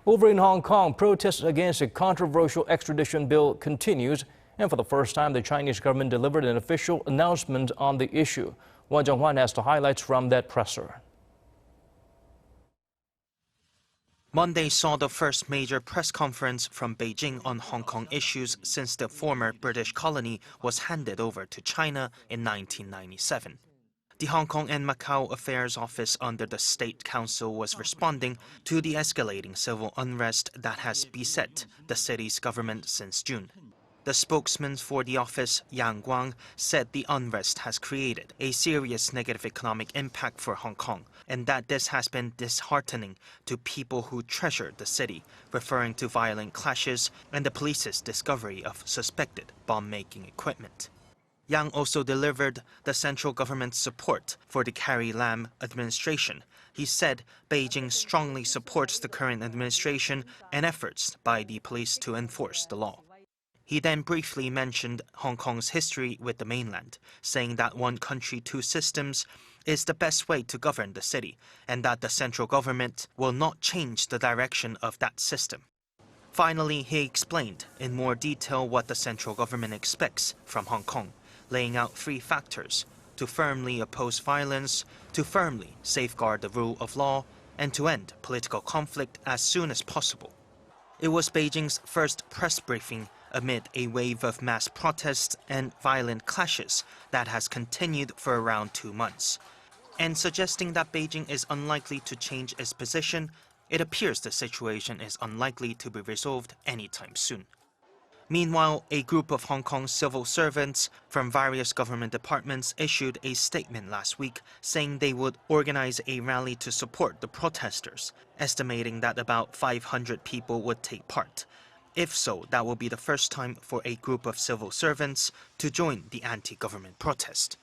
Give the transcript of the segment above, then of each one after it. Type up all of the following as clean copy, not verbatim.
Over in Hong Kong, protests against a controversial extradition bill continues, and for the first time, the Chinese government delivered an official announcement on the issue. Jung-hwan has the highlights from that presser. Monday saw the first major press conference from Beijing on Hong Kong issues since the former British colony was handed over to China in 1997. The Hong Kong and Macau Affairs Office under the State Council was responding to the escalating civil unrest that has beset the city's government since June. The spokesman for the office, Jung-hwan, said the unrest has created a serious negative economic impact for Hong Kong and that this has been disheartening to people who treasure the city, referring to violent clashes and the police's discovery of suspected bomb-making equipment. Yang also delivered the central government's support for the Carrie Lam administration. He said Beijing strongly supports the current administration and efforts by the police to enforce the law. He then briefly mentioned Hong Kong's history with the mainland, saying that one country, two systems is the best way to govern the city, and that the central government will not change the direction of that system. Finally, he explained in more detail what the central government expects from Hong Kong, laying out 3 factors: to firmly oppose violence, to firmly safeguard the rule of law, and to end political conflict as soon as possible. It was Beijing's first press briefing amid a wave of mass protests and violent clashes that has continued for around 2 months. And suggesting that Beijing is unlikely to change its position, it appears the situation is unlikely to be resolved anytime soon. Meanwhile, a group of Hong Kong civil servants from various government departments issued a statement last week saying they would organize a rally to support the protesters, estimating that about 500 people would take part. If so, that will be the first time for a group of civil servants to join the anti-government protest.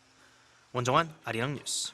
Jung-hwan, Arirang News.